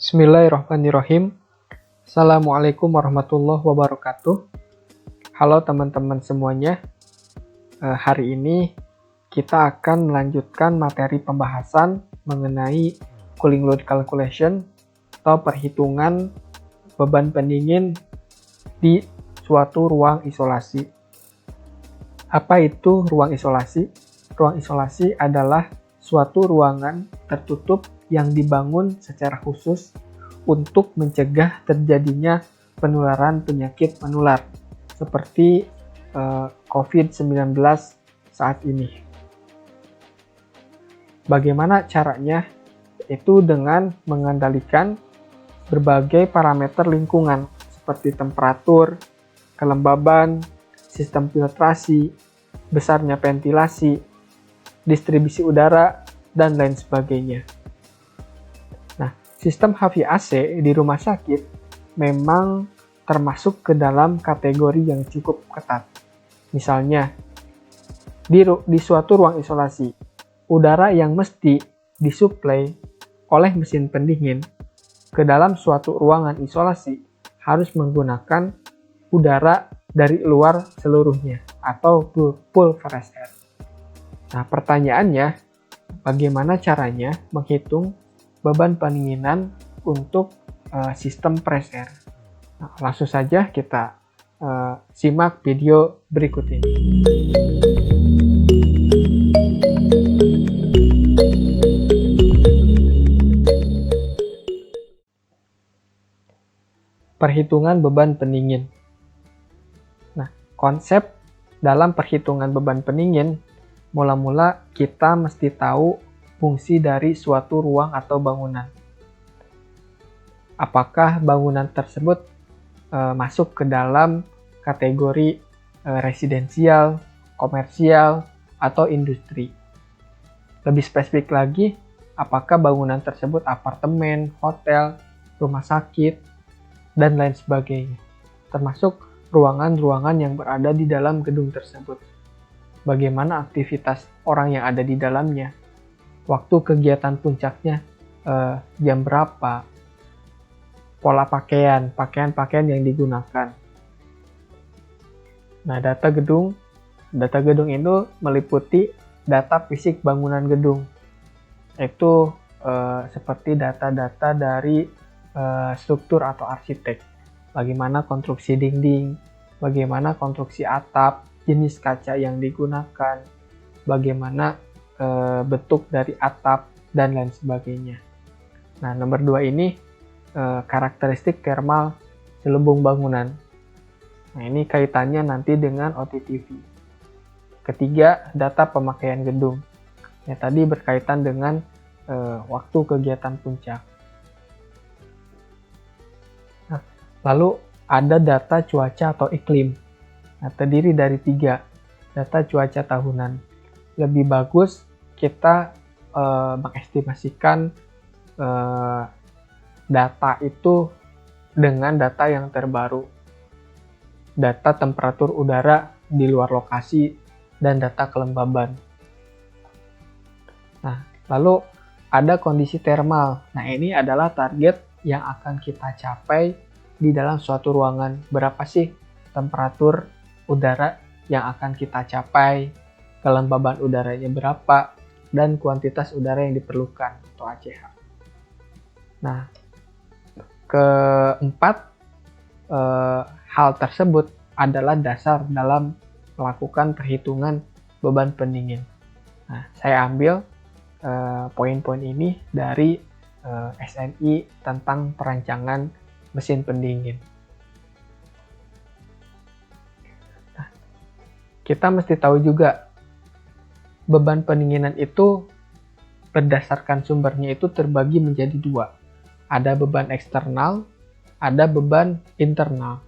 Bismillahirrahmanirrahim. Assalamualaikum warahmatullahi wabarakatuh. Halo teman-teman semuanya. Hari ini kita akan melanjutkan materi pembahasan mengenai cooling load calculation atau perhitungan beban pendingin di suatu ruang isolasi. Apa itu ruang isolasi? Ruang isolasi adalah suatu ruangan tertutup yang dibangun secara khusus untuk mencegah terjadinya penularan penyakit menular seperti COVID-19 saat ini. Bagaimana caranya? Yaitu dengan mengendalikan berbagai parameter lingkungan seperti temperatur, kelembaban, sistem filtrasi, besarnya ventilasi, distribusi udara, dan lain sebagainya. Nah, sistem HVAC di rumah sakit memang termasuk ke dalam kategori yang cukup ketat. Misalnya, di suatu ruang isolasi, udara yang mesti disuplai oleh mesin pendingin ke dalam suatu ruangan isolasi harus menggunakan udara dari luar seluruhnya atau full fresh air. Nah, pertanyaannya, bagaimana caranya menghitung beban pendinginan untuk sistem fresh air? Nah, langsung saja kita simak video berikut ini. Perhitungan beban pendingin. Nah, konsep dalam perhitungan beban pendingin, mula-mula kita mesti tahu fungsi dari suatu ruang atau bangunan. Apakah bangunan tersebut masuk ke dalam kategori residensial, komersial, atau industri. Lebih spesifik lagi, apakah bangunan tersebut apartemen, hotel, rumah sakit, dan lain sebagainya. Termasuk ruangan-ruangan yang berada di dalam gedung tersebut. Bagaimana aktivitas orang yang ada di dalamnya, waktu kegiatan puncaknya, jam berapa, pola pakaian yang digunakan. Nah, data gedung itu meliputi data fisik bangunan gedung, yaitu seperti data-data dari struktur atau arsitek, bagaimana konstruksi dinding, bagaimana konstruksi atap, jenis kaca yang digunakan, bagaimana bentuk dari atap, dan lain sebagainya. Nah, nomor 2 ini karakteristik thermal selubung bangunan. Nah, ini kaitannya nanti dengan OTTV. Ketiga, data pemakaian gedung. Ya, tadi berkaitan dengan waktu kegiatan puncak. Nah, lalu ada data cuaca atau iklim. Nah, terdiri dari 3, data cuaca tahunan. Lebih bagus kita mengestimasikan data itu dengan data yang terbaru. Data temperatur udara di luar lokasi dan data kelembaban. Nah, lalu ada kondisi thermal. Nah, ini adalah target yang akan kita capai di dalam suatu ruangan. Berapa sih temperatur udara yang akan kita capai, kelembaban udaranya berapa, dan kuantitas udara yang diperlukan atau ACH. Nah, keempat, hal tersebut adalah dasar dalam melakukan perhitungan beban pendingin. Nah, saya ambil poin-poin ini dari SNI tentang perancangan mesin pendingin. Kita mesti tahu juga beban pendinginan itu berdasarkan sumbernya itu terbagi menjadi 2. Ada beban eksternal, ada beban internal.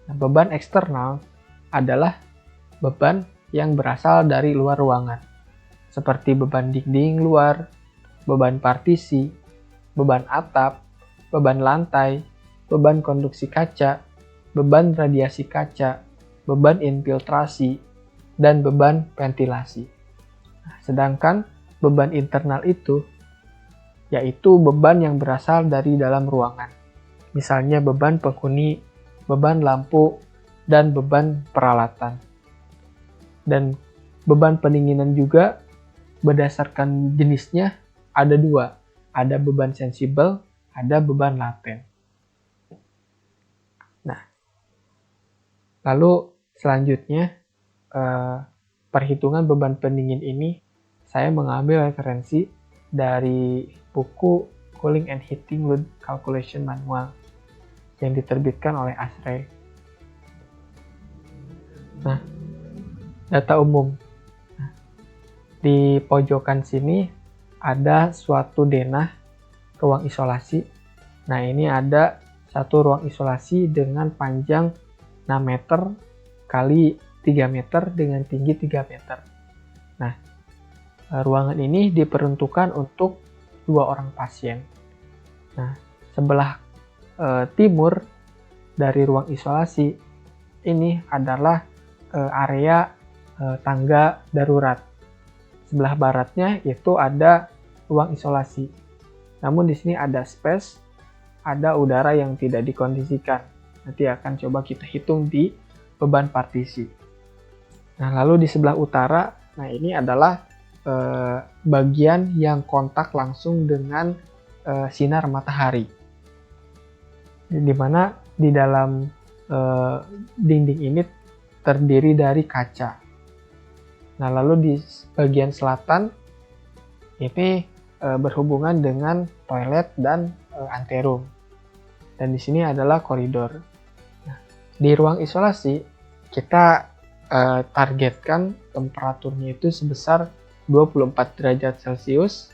Nah, beban eksternal adalah beban yang berasal dari luar ruangan, seperti beban dinding luar, beban partisi, beban atap, beban lantai, beban konduksi kaca, beban radiasi kaca, beban infiltrasi, dan beban ventilasi. Sedangkan beban internal itu yaitu beban yang berasal dari dalam ruangan. Misalnya beban penghuni, beban lampu, dan beban peralatan. Dan beban pendinginan juga berdasarkan jenisnya ada dua. Ada beban sensibel, ada beban laten. Nah, lalu selanjutnya perhitungan beban pendingin ini saya mengambil referensi dari buku Cooling and Heating Load Calculation Manual yang diterbitkan oleh ASHRAE. Nah, data umum. Di pojokan sini ada suatu denah ruang isolasi. Nah, ini ada satu ruang isolasi dengan panjang 6 meter kali 3 meter dengan tinggi 3 meter. Nah, ruangan ini diperuntukkan untuk 2 orang pasien. Nah, sebelah timur dari ruang isolasi ini adalah area tangga darurat. Sebelah baratnya itu ada ruang isolasi. Namun di sini ada space, ada udara yang tidak dikondisikan. Nanti akan coba kita hitung di beban partisi. Nah, lalu di sebelah utara, nah ini adalah bagian yang kontak langsung dengan sinar matahari. Di mana di dalam dinding ini terdiri dari kaca. Nah, lalu di bagian selatan ini berhubungan dengan toilet dan anterum. Dan di sini adalah koridor. Nah, di ruang isolasi kita targetkan temperaturnya itu sebesar 24 derajat Celcius,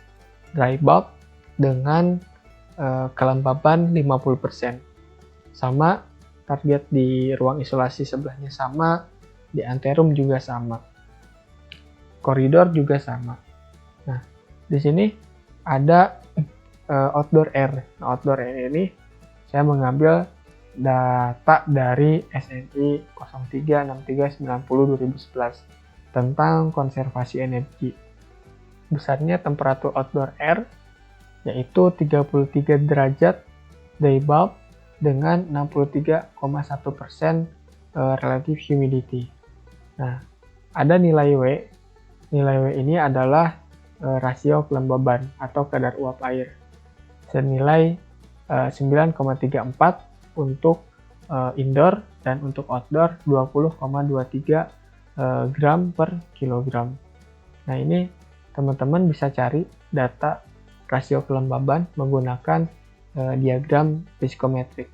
dry bulb dengan kelembaban 50%. Sama target di ruang isolasi sebelahnya sama, di anterum juga sama. Koridor juga sama. Nah, di sini ada outdoor air. Nah, outdoor air ini saya mengambil data dari SNI 036390/2011 tentang konservasi energi. Besarnya temperatur outdoor air yaitu 33 derajat day bulb dengan 63,1% relative humidity. Nah, ada nilai W. Nilai W ini adalah rasio kelembaban atau kadar uap air. Senilai 9,34 untuk indoor dan untuk outdoor 20,23 gram per kilogram. Nah, ini teman-teman bisa cari data rasio kelembaban menggunakan diagram psikometrik.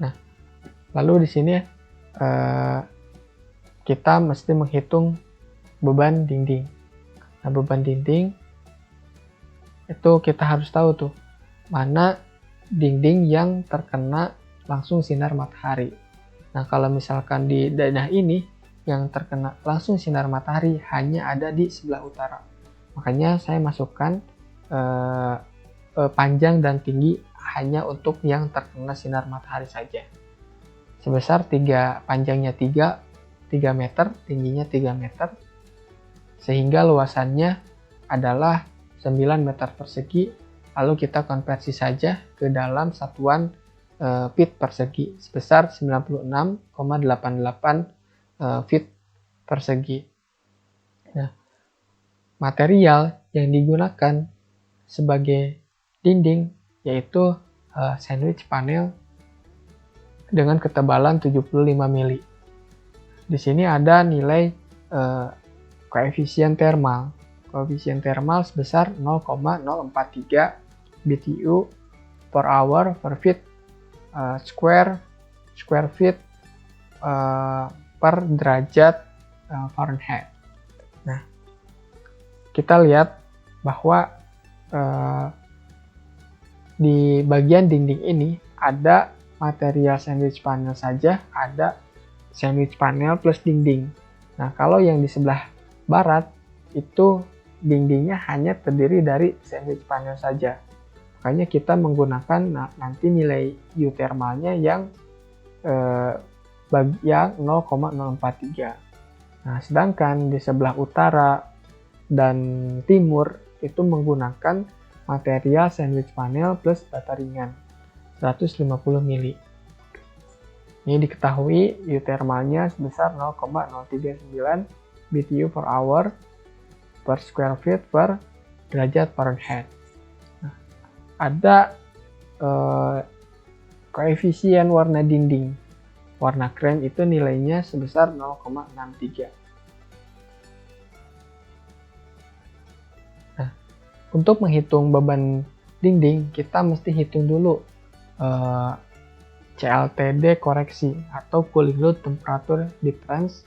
Nah, lalu di sini kita mesti menghitung beban dinding. Nah, beban dinding itu kita harus tahu tuh mana dinding yang terkena langsung sinar matahari. Nah, kalau misalkan di daerah ini yang terkena langsung sinar matahari hanya ada di sebelah utara. Makanya saya masukkan panjang dan tinggi hanya untuk yang terkena sinar matahari saja. Sebesar panjangnya 3 meter, tingginya 3 meter, sehingga luasannya adalah 9 meter persegi, lalu kita konversi saja ke dalam satuan feet persegi sebesar 96,88 feet persegi. Nah, material yang digunakan sebagai dinding yaitu sandwich panel dengan ketebalan 75 mili. Di sini ada nilai koefisien termal. Koefisien termal sebesar 0,043 BTU per hour per feet square feet per derajat Fahrenheit. Nah, kita lihat bahwa di bagian dinding ini ada material sandwich panel saja, ada sandwich panel plus dinding. Nah, kalau yang di sebelah barat itu dindingnya hanya terdiri dari sandwich panel saja. Makanya kita menggunakan nanti nilai U thermalnya yang 0,043. Nah, sedangkan di sebelah utara dan timur itu menggunakan material sandwich panel plus bata ringan 150 mili. Ini diketahui U thermalnya sebesar 0,039 BTU per hour per square feet per derajat Fahrenheit. Nah, ada koefisien warna dinding. Warna krem itu nilainya sebesar 0,63. Nah, untuk menghitung beban dinding, kita mesti hitung dulu CLTD koreksi atau cooling load temperature difference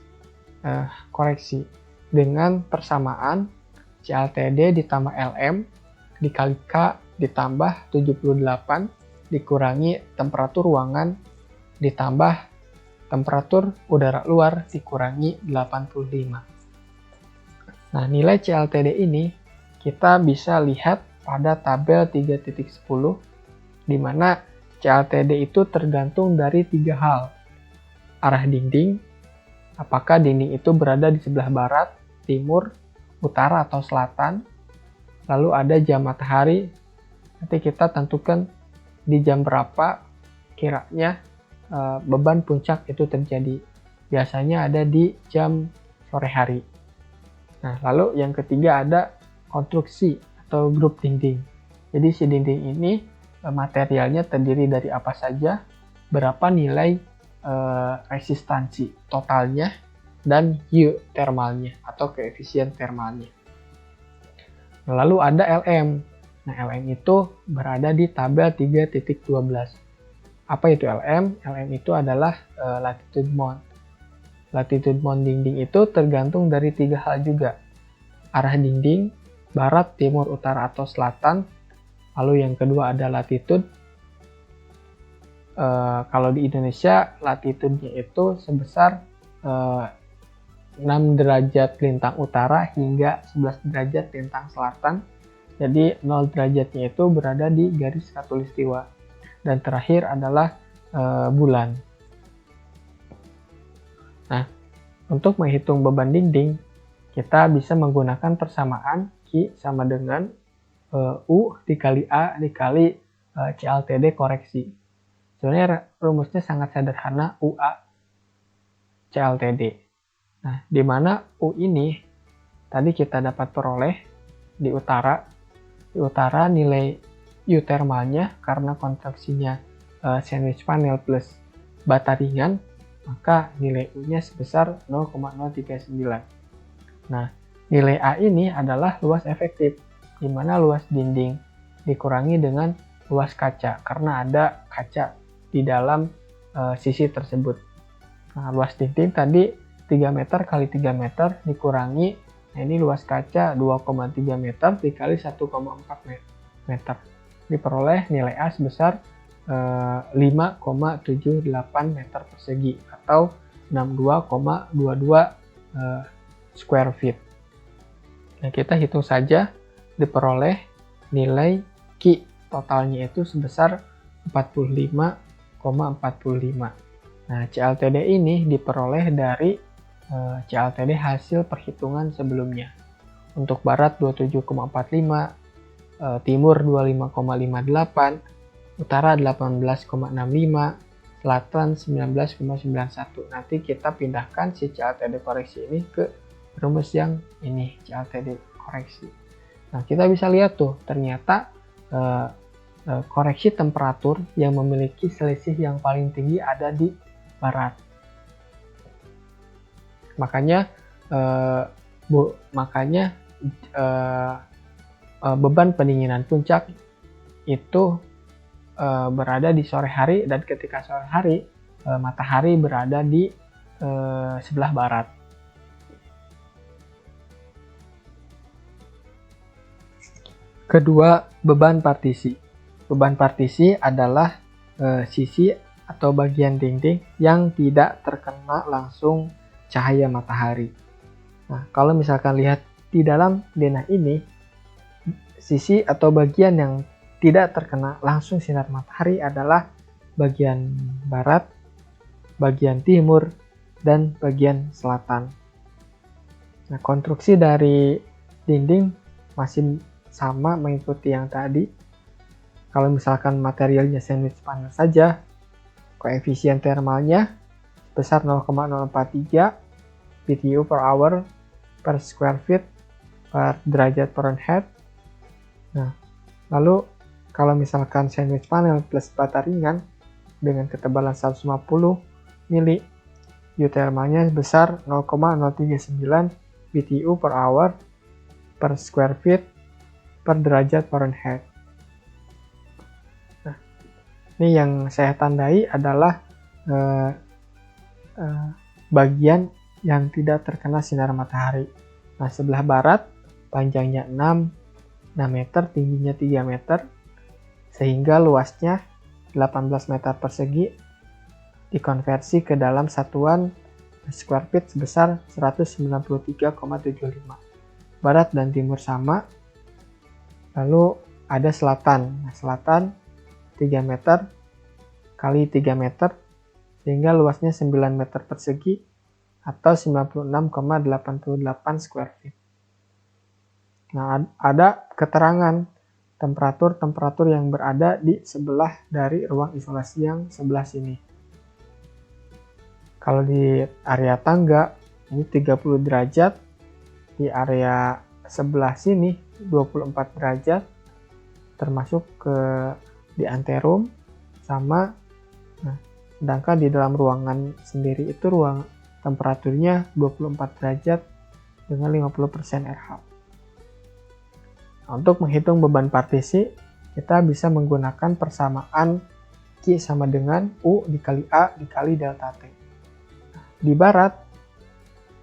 koreksi dengan persamaan CLTD ditambah LM dikali K ditambah 78 dikurangi temperatur ruangan ditambah temperatur udara luar dikurangi 85. Nah, nilai CLTD ini kita bisa lihat pada tabel 3.10 di mana CLTD itu tergantung dari 3 hal. Arah dinding, apakah dinding itu berada di sebelah barat, timur, utara, atau selatan. Lalu ada jam matahari, nanti kita tentukan di jam berapa kiranya beban puncak itu terjadi. Biasanya ada di jam sore hari. Nah, lalu yang ketiga ada konstruksi atau grup dinding. Jadi si dinding ini materialnya terdiri dari apa saja, berapa nilai resistansi totalnya, dan U thermalnya atau koefisien thermalnya. Lalu ada LM. Nah, LM itu berada di tabel 3.12. Apa itu LM? LM itu adalah latitude mount. Latitude mount dinding itu tergantung dari 3 hal juga. Arah dinding, barat, timur, utara, atau selatan. Lalu yang kedua ada latitude. Kalau di Indonesia, latitude-nya itu sebesar 6 derajat lintang utara hingga 11 derajat lintang selatan. Jadi 0 derajatnya itu berada di garis khatulistiwa. Dan terakhir adalah bulan. Nah, untuk menghitung beban dinding, kita bisa menggunakan persamaan Q sama dengan U dikali A dikali CLTD koreksi. Sebenarnya rumusnya sangat sederhana, UA CLTD. Nah, di mana U ini tadi kita dapat peroleh di utara. Di utara nilai U thermalnya karena konstruksinya sandwich panel plus bata ringan, maka nilai U-nya sebesar 0,039. Nah, nilai A ini adalah luas efektif, di mana luas dinding dikurangi dengan luas kaca karena ada kaca di dalam sisi tersebut. Nah, luas dinding tadi 3 meter kali 3 meter dikurangi, nah ini luas kaca 2,3 meter dikali 1,4 meter. Diperoleh nilai A sebesar 5,78 meter persegi atau 62,22 square feet. Nah, kita hitung saja, diperoleh nilai Q totalnya itu sebesar 45,45. Nah, CLTD ini diperoleh dari CLTD hasil perhitungan sebelumnya. Untuk barat 27,45, timur 25,58, utara 18,65, selatan 19,91. Nanti kita pindahkan si CLTD koreksi ini ke rumus yang ini, CLTD koreksi. Nah, kita bisa lihat tuh, ternyata koreksi temperatur yang memiliki selisih yang paling tinggi ada di barat. Makanya beban pendinginan puncak itu berada di sore hari, dan ketika sore hari matahari berada di sebelah barat. Kedua, beban partisi. Beban partisi adalah sisi atau bagian dinding yang tidak terkena langsung cahaya matahari. Nah, kalau misalkan lihat di dalam denah ini, sisi atau bagian yang tidak terkena langsung sinar matahari adalah bagian barat, bagian timur, dan bagian selatan. Nah, konstruksi dari dinding masih sama mengikuti yang tadi. Kalau misalkan materialnya sandwich panel saja, koefisien thermalnya sebesar 0,043 BTU per hour per square feet per derajat Fahrenheit. Nah, lalu kalau misalkan sandwich panel plus bata ringan dengan ketebalan 150 mili, U thermalnya sebesar 0,039 BTU per hour per square feet per derajat Fahrenheit. Nah, ini yang saya tandai adalah bagian yang tidak terkena sinar matahari. Nah, sebelah barat panjangnya 6 meter, tingginya 3 meter, sehingga luasnya 18 meter persegi dikonversi ke dalam satuan square feet sebesar 193,75. Barat dan timur sama. Lalu ada selatan. Nah, selatan 3 meter kali 3 meter, sehingga luasnya 9 meter persegi atau 96,88 square feet. Nah, ada keterangan temperatur yang berada di sebelah dari ruang isolasi yang sebelah sini. Kalau di area tangga ini 30 derajat, di area sebelah sini 24 derajat, termasuk di anterum sama. Nah, sedangkan di dalam ruangan sendiri itu temperaturnya 24 derajat dengan 50% RH. Nah, untuk menghitung beban partisi, kita bisa menggunakan persamaan Q sama dengan U dikali A dikali delta T. Nah, di barat,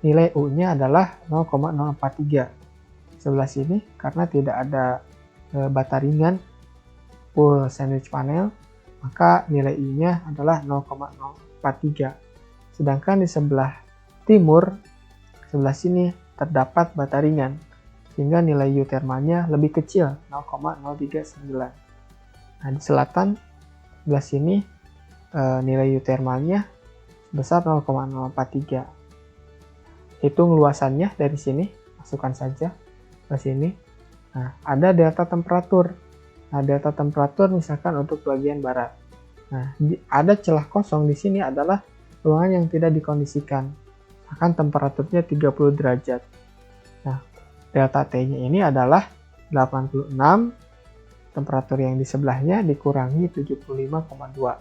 nilai U-nya adalah 0,043. Sebelah sini, karena tidak ada bata ringan full sandwich panel, maka nilai U-nya adalah 0,043. Sedangkan di sebelah timur, sebelah sini terdapat bata ringan, sehingga nilai U thermalnya lebih kecil, 0,039. Nah, di selatan, sebelah sini nilai U thermalnya sebesar 0,043. Hitung luasannya dari sini, masukkan saja ke sini. Nah, ada delta temperatur. Nah, delta temperatur misalkan untuk bagian barat. Nah, ada celah kosong di sini adalah ruangan yang tidak dikondisikan, akan temperaturnya 30 derajat. Nah, delta T-nya ini adalah 86, temperatur yang di sebelahnya dikurangi 75,2,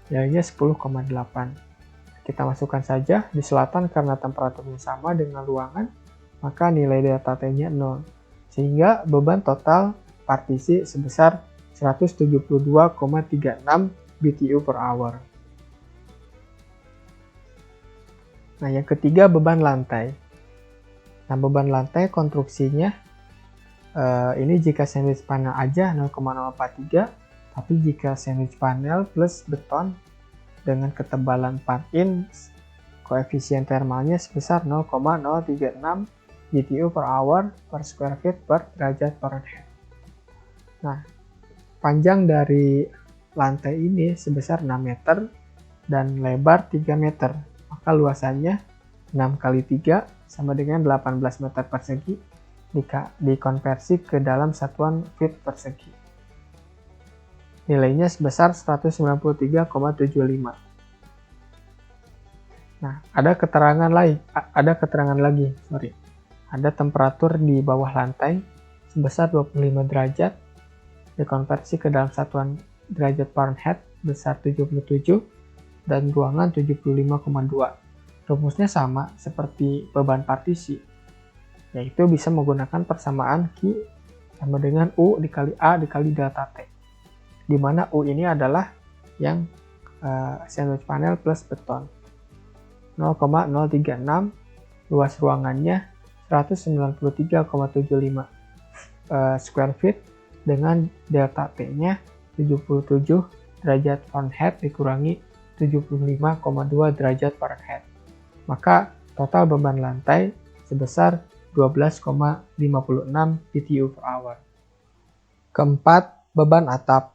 nilainya 10,8. Kita masukkan saja di selatan karena temperaturnya sama dengan ruangan, maka nilai delta T-nya 0, sehingga beban total partisi sebesar 172,36 BTU per hour. Nah, yang ketiga beban lantai. Nah, beban lantai konstruksinya ini jika sandwich panel aja 0,043, tapi jika sandwich panel plus beton dengan ketebalan 4 inch, koefisien thermalnya sebesar 0,036 BTU per hour per square feet per derajat Fahrenheit. Nah, panjang dari lantai ini sebesar 6 meter dan lebar 3 meter. Maka luasannya 6 kali 3 sama dengan 18 meter persegi dikonversi ke dalam satuan feet persegi. Nilainya sebesar 193,75. Nah, ada keterangan lagi. Ada temperatur di bawah lantai sebesar 25 derajat dikonversi ke dalam satuan derajat Fahrenheit besar 77 dan ruangan 75,2. Rumusnya sama seperti beban partisi, yaitu bisa menggunakan persamaan Q sama dengan U dikali A dikali delta T, di mana U ini adalah yang sandwich panel plus beton. 0,036, luas ruangannya 193,75 square feet dengan delta T-nya 77 derajat Fahrenheit dikurangi 75,2 derajat Fahrenheit. Maka total beban lantai sebesar 12,56 BTU per hour. Keempat, beban atap.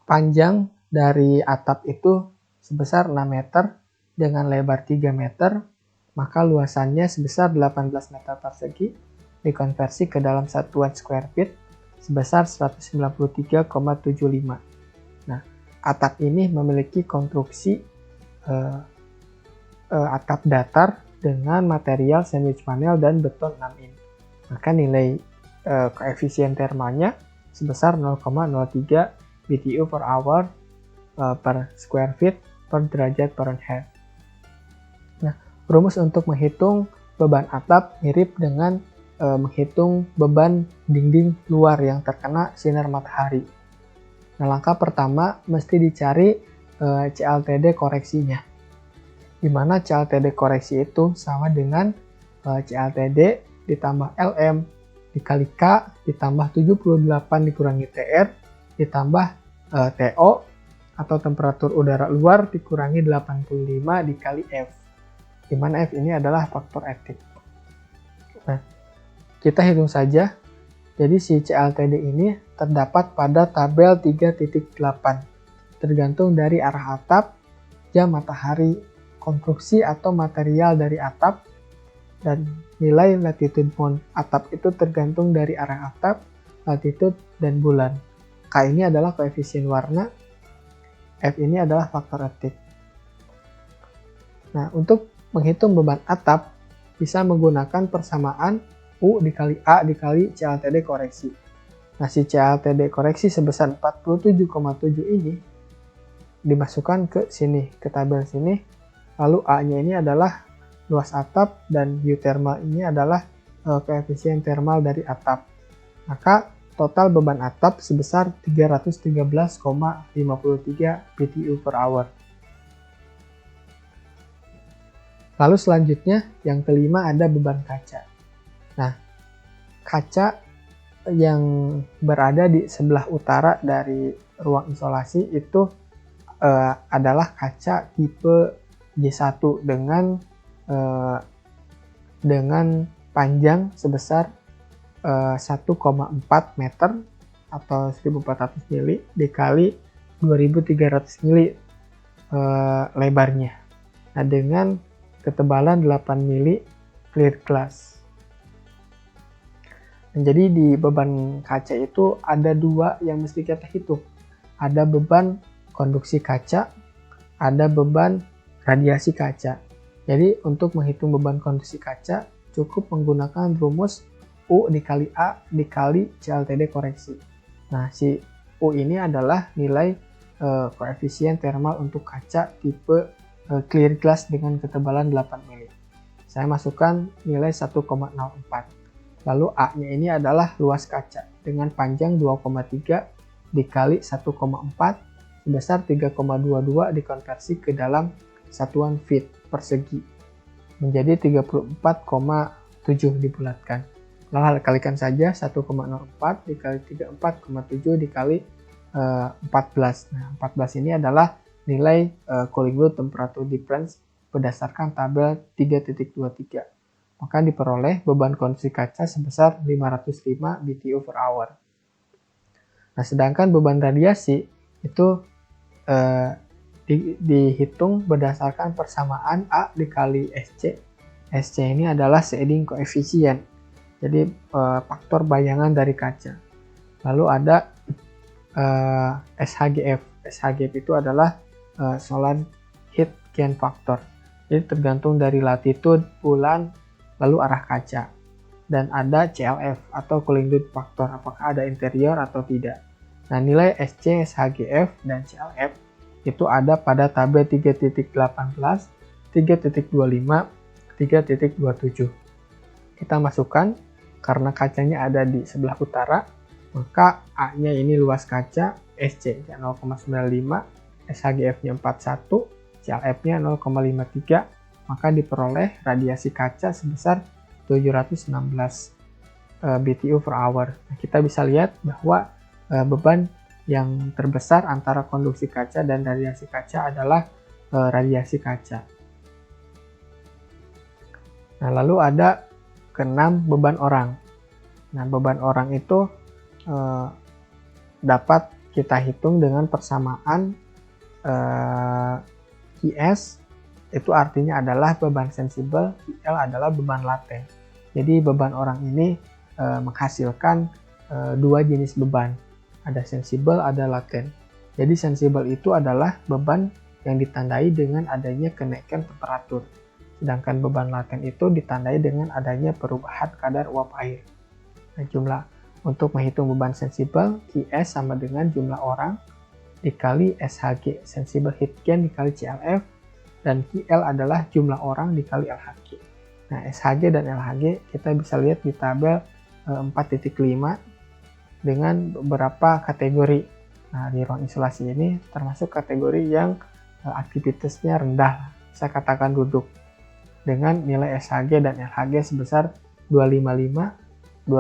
Panjang dari atap itu sebesar 6 meter dengan lebar 3 meter maka luasannya sebesar 18 meter persegi dikonversi ke dalam satuan square feet sebesar 193,75. Nah, atap ini memiliki konstruksi atap datar dengan material sandwich panel dan beton 6 in. Maka nilai koefisien termalnya sebesar 0,03 BTU per hour per square feet per derajat Fahrenheit. Nah, rumus untuk menghitung beban atap mirip dengan menghitung beban dinding luar yang terkena sinar matahari. Nah, langkah pertama mesti dicari CLTD koreksinya, di mana CLTD koreksi itu sama dengan CLTD ditambah LM dikali K ditambah 78 dikurangi TR ditambah TO atau temperatur udara luar dikurangi 85 dikali F, di mana F ini adalah faktor etik. Nah, kita hitung saja. Jadi si CLTD ini terdapat pada tabel 3.8, tergantung dari arah atap, jam matahari, konstruksi atau material dari atap, dan nilai latitude mount atap itu tergantung dari arah atap, latitude, dan bulan. K ini adalah koefisien warna, F ini adalah faktor etik. Nah, untuk menghitung beban atap, bisa menggunakan persamaan U dikali A dikali CLTD koreksi. Nah, si CLTD koreksi sebesar 47,7 ini dimasukkan ke sini, ke tabel sini. Lalu A-nya ini adalah luas atap dan U thermal ini adalah koefisien thermal dari atap. Maka total beban atap sebesar 313,53 BTU per hour. Lalu selanjutnya yang kelima ada beban kaca. Nah, kaca yang berada di sebelah utara dari ruang isolasi itu adalah kaca tipe J1 dengan panjang sebesar 1,4 meter atau 1400 mili dikali 2300 mili lebarnya. Nah, dengan ketebalan 8 mili clear glass. Jadi di beban kaca itu ada dua yang mesti kita hitung. Ada beban konduksi kaca, ada beban radiasi kaca. Jadi untuk menghitung beban konduksi kaca cukup menggunakan rumus U dikali A dikali CLTD koreksi. Nah, si U ini adalah nilai koefisien thermal untuk kaca tipe clear glass dengan ketebalan 8 mili. Saya masukkan nilai 1,04. Lalu A-nya ini adalah luas kaca dengan panjang 2,3 dikali 1,4 sebesar 3,22 dikonversi ke dalam satuan feet persegi menjadi 34,7 dibulatkan. Lalu kalikan saja 1,04 dikali 34,7 dikali 14. Nah, 14 ini adalah nilai cooling load temperature difference berdasarkan tabel 3.23. Maka diperoleh beban konduksi kaca sebesar 505 BTU per hour. Nah, sedangkan beban radiasi itu dihitung berdasarkan persamaan A dikali SC. SC ini adalah shading coefficient, jadi faktor bayangan dari kaca. Lalu ada SHGF. SHGF itu adalah solar heat gain factor. Jadi tergantung dari latitude, bulan, lalu arah kaca. Dan ada CLF atau cooling load factor, apakah ada interior atau tidak. Nah, nilai SC, SHGF, dan CLF itu ada pada tabel 3.18, 3.25, 3.27. Kita masukkan, karena kacanya ada di sebelah utara, maka A-nya ini luas kaca, SC-nya 0,95, SHGF-nya 41, CLF-nya 0,53, maka diperoleh radiasi kaca sebesar 716 BTU per hour. Nah, kita bisa lihat bahwa beban yang terbesar antara konduksi kaca dan radiasi kaca adalah radiasi kaca. Nah, lalu ada keenam beban orang. Nah, beban orang itu dapat kita hitung dengan persamaan IS itu artinya adalah beban sensibel, QL adalah beban laten. Jadi beban orang ini menghasilkan dua jenis beban, ada sensibel, ada laten. Jadi sensibel itu adalah beban yang ditandai dengan adanya kenaikan temperatur, sedangkan beban laten itu ditandai dengan adanya perubahan kadar uap air. Nah, jumlah untuk menghitung beban sensibel, QS sama dengan jumlah orang dikali SHG, sensible heat gain dikali CLF, dan QL adalah jumlah orang dikali LHG. Nah, SHG dan LHG kita bisa lihat di tabel 4.5 dengan beberapa kategori. Nah, di ruang isolasi ini termasuk kategori yang aktivitasnya rendah, saya katakan duduk, dengan nilai SHG dan LHG sebesar 255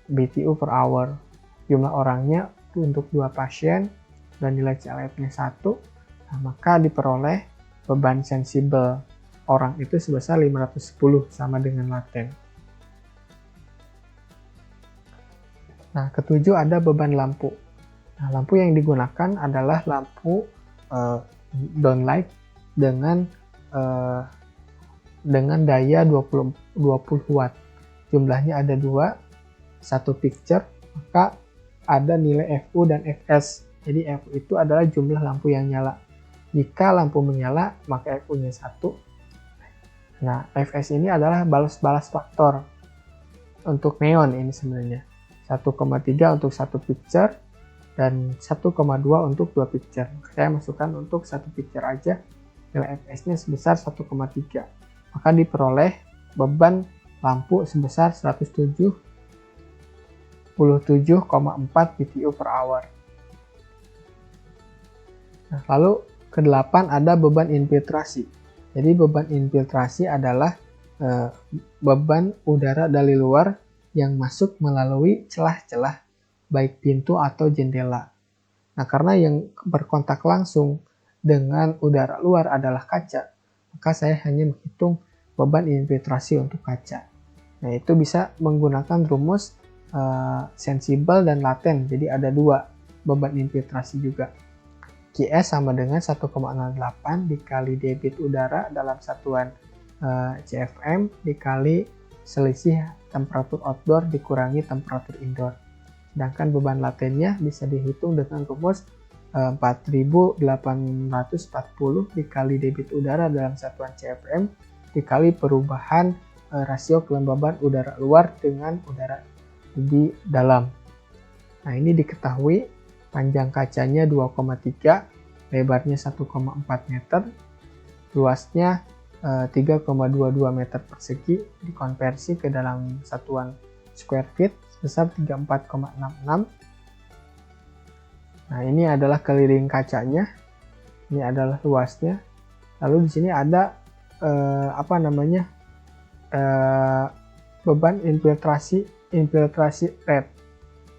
BTU per hour. Jumlah orangnya untuk 2 pasien dan nilai CLF-nya 1, nah, maka diperoleh beban sensibel orang itu sebesar 510 sama dengan laten. Nah, ketujuh ada beban lampu. Nah, lampu yang digunakan adalah lampu downlight dengan daya 20 watt. Jumlahnya ada 2, satu picture, maka ada nilai FU dan FS. Jadi FU itu adalah jumlah lampu yang nyala. Jika lampu menyala, maka FU-nya 1. Nah, FS ini adalah balas faktor untuk neon ini sebenarnya. 1,3 untuk satu picture dan 1,2 untuk 2 picture. Saya masukkan untuk satu picture aja, nilai FS-nya sebesar 1,3. Maka diperoleh beban lampu sebesar 177,4 BTU per hour. Nah, lalu ke-8 ada beban infiltrasi. Jadi beban infiltrasi adalah beban udara dari luar yang masuk melalui celah-celah baik pintu atau jendela. Nah, karena yang berkontak langsung dengan udara luar adalah kaca, maka saya hanya menghitung beban infiltrasi untuk kaca. Nah, itu bisa menggunakan rumus sensibel dan laten. Jadi ada 2 beban infiltrasi juga. QS sama dengan 1,08 dikali debit udara dalam satuan CFM dikali selisih temperatur outdoor dikurangi temperatur indoor. Sedangkan beban latennya bisa dihitung dengan rumus 4840 dikali debit udara dalam satuan CFM dikali perubahan rasio kelembaban udara luar dengan udara di dalam. Nah, ini diketahui panjang kacanya 2,3, lebarnya 1,4 meter, luasnya 3,22 meter persegi, dikonversi ke dalam satuan square feet sebesar 34,66. Nah, ini adalah keliling kacanya, ini adalah luasnya. Lalu di sini ada beban infiltrasi rate.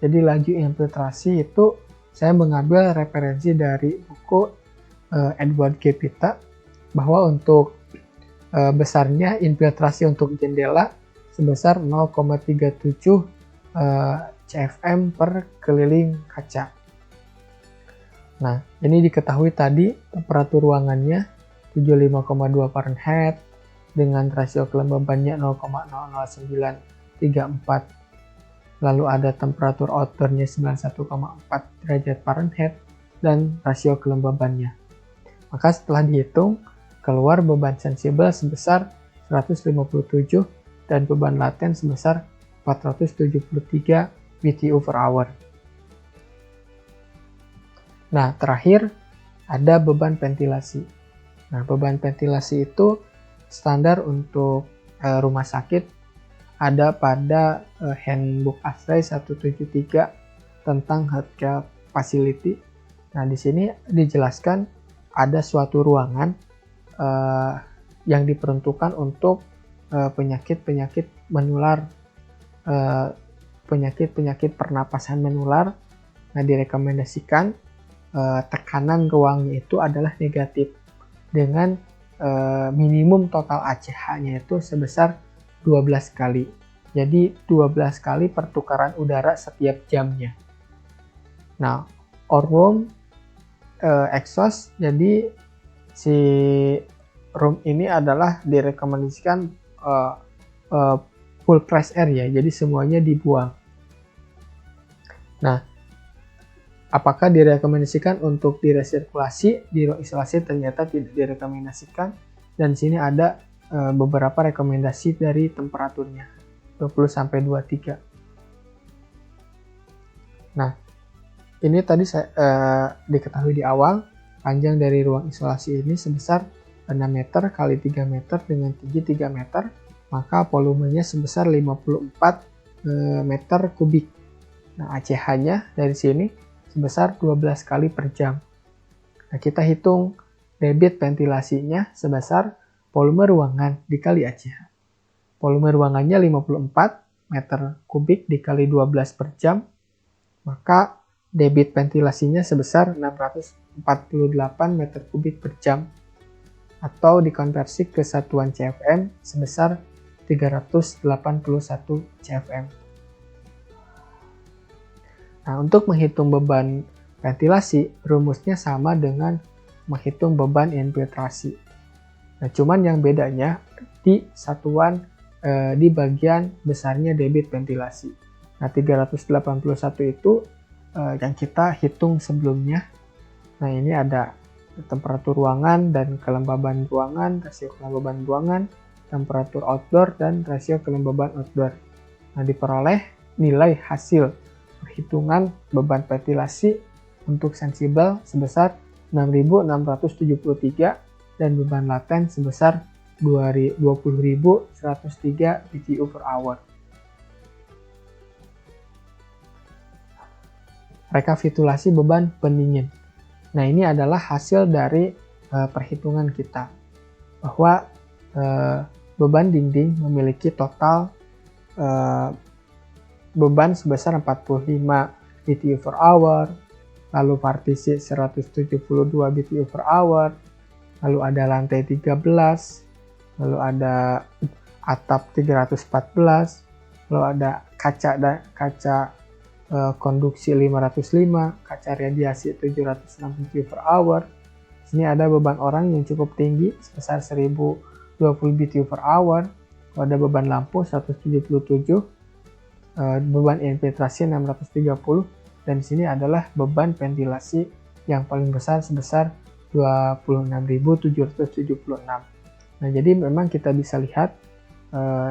Jadi laju infiltrasi itu saya mengambil referensi dari buku Edward G. Pitta bahwa untuk besarnya infiltrasi untuk jendela sebesar 0,37 CFM per keliling kaca. Nah, ini diketahui tadi temperatur ruangannya 75,2 Fahrenheit dengan rasio kelembabannya 0,00934. Lalu ada temperatur outdoornya 91,4 derajat Fahrenheit dan rasio kelembabannya. Maka setelah dihitung, keluar beban sensibel sebesar 157 dan beban laten sebesar 473 BTU per hour. Nah, terakhir ada beban ventilasi. Nah, beban ventilasi itu standar untuk rumah sakit, ada pada Handbook ASRAI 173 tentang healthcare facility. Nah, di sini dijelaskan ada suatu ruangan yang diperuntukkan untuk penyakit-penyakit menular, penyakit-penyakit pernapasan menular. Nah, direkomendasikan tekanan ruangnya itu adalah negatif dengan minimum total ACH-nya itu sebesar 12 kali. Jadi 12 kali pertukaran udara setiap jamnya. Nah, Orwom exhaust jadi si room ini adalah direkomendasikan full press air ya, jadi semuanya dibuang. Nah, apakah direkomendasikan untuk diresirkulasi di ruang isolasi? Ternyata tidak direkomendasikan, dan sini ada beberapa rekomendasi dari temperaturnya 20-23. Nah, ini tadi saya diketahui di awal, panjang dari ruang isolasi ini sebesar 6 meter kali 3 meter dengan tinggi 3 meter, maka volumenya sebesar 54 meter kubik. Nah, ACH-nya dari sini sebesar 12 kali per jam. Nah, kita hitung debit ventilasinya sebesar volume ruangan dikali ACH. Volume ruangannya 54 meter kubik dikali 12 per jam, maka debit ventilasinya sebesar 648 meter kubik per jam, atau dikonversi ke satuan CFM sebesar 381 CFM. Nah, untuk menghitung beban ventilasi, rumusnya sama dengan menghitung beban infiltrasi. Nah, cuman yang bedanya di satuan di bagian besarnya debit ventilasi. Nah, 381 itu yang kita hitung sebelumnya. Nah, ini ada temperatur ruangan dan kelembaban ruangan, rasio kelembaban ruangan, temperatur outdoor, dan rasio kelembaban outdoor. Nah, diperoleh nilai hasil perhitungan beban ventilasi untuk sensibel sebesar 6.673 dan beban laten sebesar 20.103 BTU per hour. Rekapitulasi beban pendingin. Nah, ini adalah hasil dari perhitungan kita, bahwa beban dinding memiliki total beban sebesar 45 BTU per hour, lalu partisi 172 BTU per hour, lalu ada lantai 13, lalu ada atap 314, lalu ada kaca konduksi 505, kaca radiasi 706 BTU per hour. Sini ada beban orang yang cukup tinggi sebesar 1020 BTU per hour. Lalu ada beban lampu 177, beban infiltrasi 630, dan di sini adalah beban ventilasi yang paling besar sebesar 26.776. Nah, jadi memang kita bisa lihat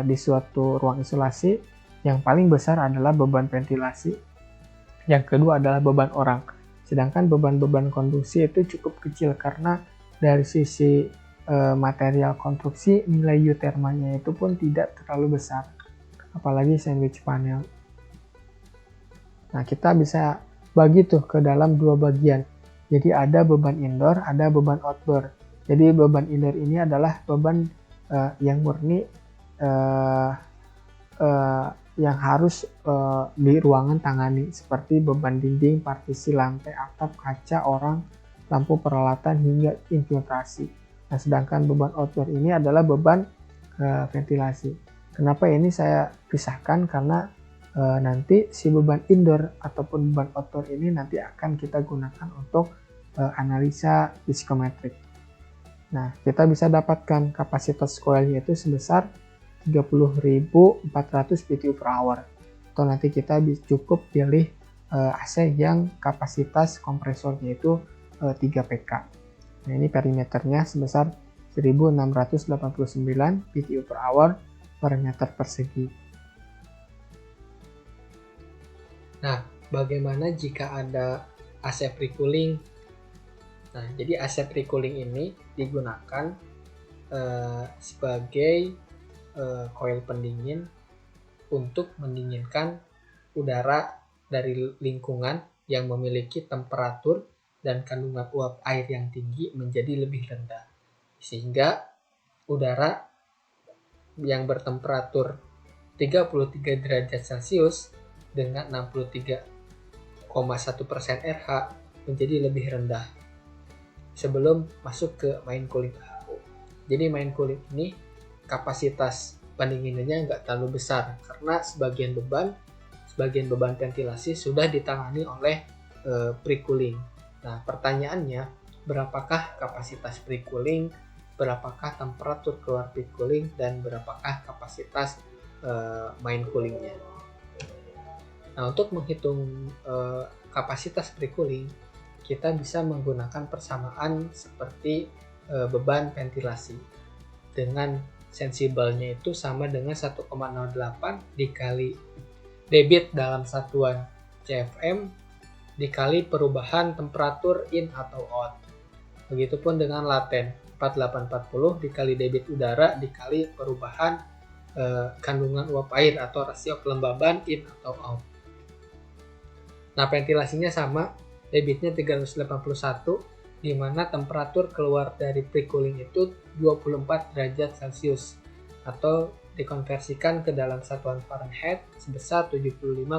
di suatu ruang isolasi yang paling besar adalah beban ventilasi. Yang kedua adalah beban orang. Sedangkan beban-beban konstruksi itu cukup kecil karena dari sisi material konstruksi nilai U termanya itu pun tidak terlalu besar. Apalagi sandwich panel. Nah, kita bisa bagi tuh ke dalam dua bagian. Jadi ada beban indoor, ada beban outdoor. Jadi beban indoor ini adalah beban yang murni yang harus di ruangan tangani, seperti beban dinding, partisi, lantai, atap, kaca, orang, lampu, peralatan, hingga infiltrasi. Nah, sedangkan beban outdoor ini adalah beban ventilasi. Kenapa ini saya pisahkan? Karena nanti si beban indoor ataupun beban outdoor ini nanti akan kita gunakan untuk analisa psikometrik. Nah, kita bisa dapatkan kapasitas coilnya itu sebesar 30.400 BTU per hour. Atau nanti kita cukup pilih AC yang kapasitas kompresornya itu 3 PK. Nah, ini perimeternya sebesar 1689 BTU per hour per meter persegi. Nah, bagaimana jika ada AC pre-cooling? Nah, jadi AC pre-cooling ini digunakan sebagai coil pendingin untuk mendinginkan udara dari lingkungan yang memiliki temperatur dan kandungan uap air yang tinggi menjadi lebih rendah, sehingga udara yang bertemperatur 33 derajat Celcius dengan 63,1% RH menjadi lebih rendah sebelum masuk ke main cooling. Jadi main cooling ini kapasitas pendinginannya nggak terlalu besar karena sebagian beban ventilasi sudah ditangani oleh pre-cooling. Nah, pertanyaannya, berapakah kapasitas pre-cooling, berapakah temperatur keluar pre-cooling, dan berapakah kapasitas main coolingnya. Nah, untuk menghitung kapasitas pre-cooling, kita bisa menggunakan persamaan seperti beban ventilasi. Dengan sensibelnya itu sama dengan 1,08 dikali debit dalam satuan CFM dikali perubahan temperatur in atau out. Begitupun dengan laten, 4840 dikali debit udara dikali perubahan kandungan uap air atau rasio kelembaban in atau out. Nah, ventilasinya sama, debitnya 381, di mana temperatur keluar dari pre-cooling itu 24 derajat Celcius, atau dikonversikan ke dalam satuan Fahrenheit sebesar 75,2,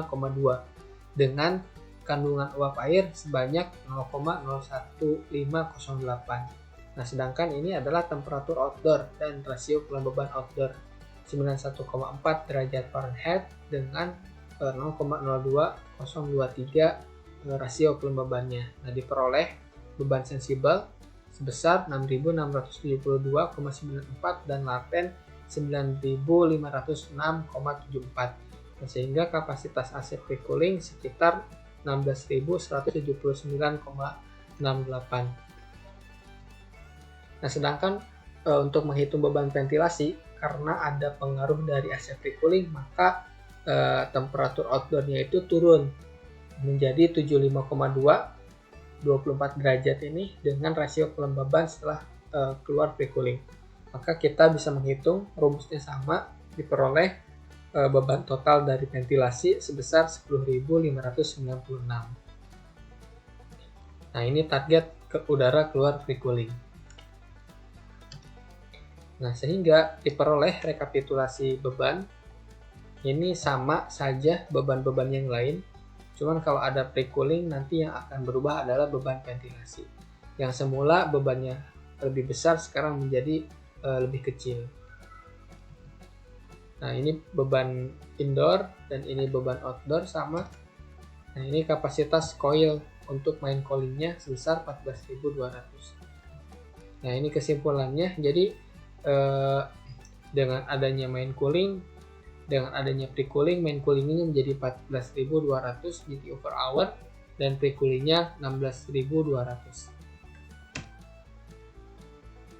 dengan kandungan uap air sebanyak 0,01508. Nah, sedangkan ini adalah temperatur outdoor dan rasio kelembaban outdoor 91,4 derajat Fahrenheit dengan 0,02023 rasio kelembabannya. Nah, diperoleh beban sensibel sebesar 6.672,94 dan laten 9.506,74. Nah, sehingga kapasitas AC pre-cooling sekitar 16.179,68. Nah, sedangkan untuk menghitung beban ventilasi, karena ada pengaruh dari AC pre-cooling, maka temperatur outdoornya itu turun menjadi 75,2, 24 derajat ini dengan rasio kelembaban setelah keluar pre-cooling. Maka kita bisa menghitung, rumusnya sama, diperoleh beban total dari ventilasi sebesar 10.596. Nah, ini target udara keluar pre-cooling. Nah, sehingga diperoleh rekapitulasi beban ini sama saja beban-beban yang lain, cuman kalau ada pre-cooling nanti yang akan berubah adalah beban ventilasi. Yang semula bebannya lebih besar sekarang menjadi lebih kecil. Nah, ini beban indoor dan ini beban outdoor sama. Nah, ini kapasitas coil untuk main coolingnya sebesar 14.200. Nah, ini kesimpulannya. Jadi dengan adanya main cooling, dengan adanya pre-cooling, main coolingnya menjadi 14.200 BTU per hour dan pre-coolingnya 16.200.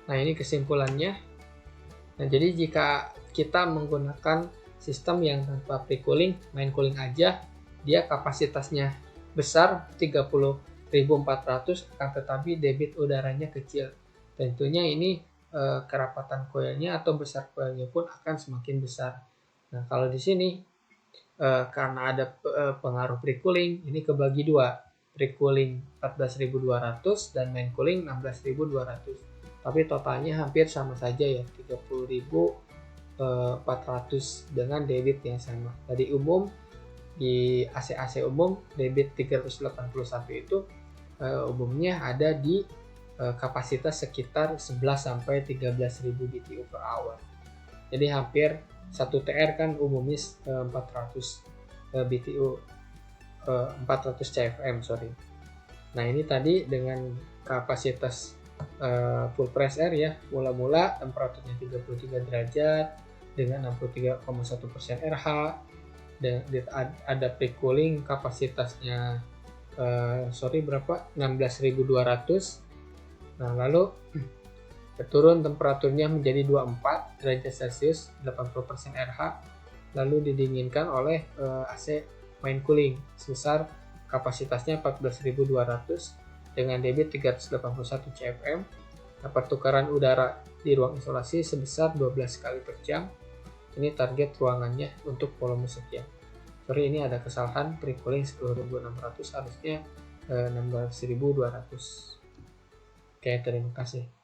Nah, ini kesimpulannya. Nah, jadi jika kita menggunakan sistem yang tanpa pre-cooling, main cooling aja, dia kapasitasnya besar 30.400, akan tetapi debit udaranya kecil. Tentunya ini kerapatan coilnya atau besar coilnya pun akan semakin besar. Nah, kalau di sini karena ada pengaruh pre-cooling, ini kebagi dua, pre-cooling 14.200 dan main cooling 16.200. Tapi totalnya hampir sama saja ya, 30.400 dengan debit yang sama. Tadi umum di AC umum debit 381 itu umumnya ada di kapasitas sekitar 11-13.000 BTU per hour. Jadi hampir 1 TR kan umumnya 400 BTU, 400 CFM, sorry. Nah, ini tadi dengan kapasitas full press air ya, mula-mula temperaturnya 33 derajat dengan 63,1% RH, dan ada pre-cooling kapasitasnya berapa? 16.200. Nah, lalu turun temperaturnya menjadi 24 derajat Celcius, 80% RH, lalu didinginkan oleh AC main cooling sebesar kapasitasnya 14.200 dengan debit 381 CFM. Nah, pertukaran udara di ruang isolasi sebesar 12 kali per jam. Ini target ruangannya untuk volume sekian. Sorry, ini ada kesalahan, pre-cooling 10.600, harusnya 16.200. Oke, terima kasih.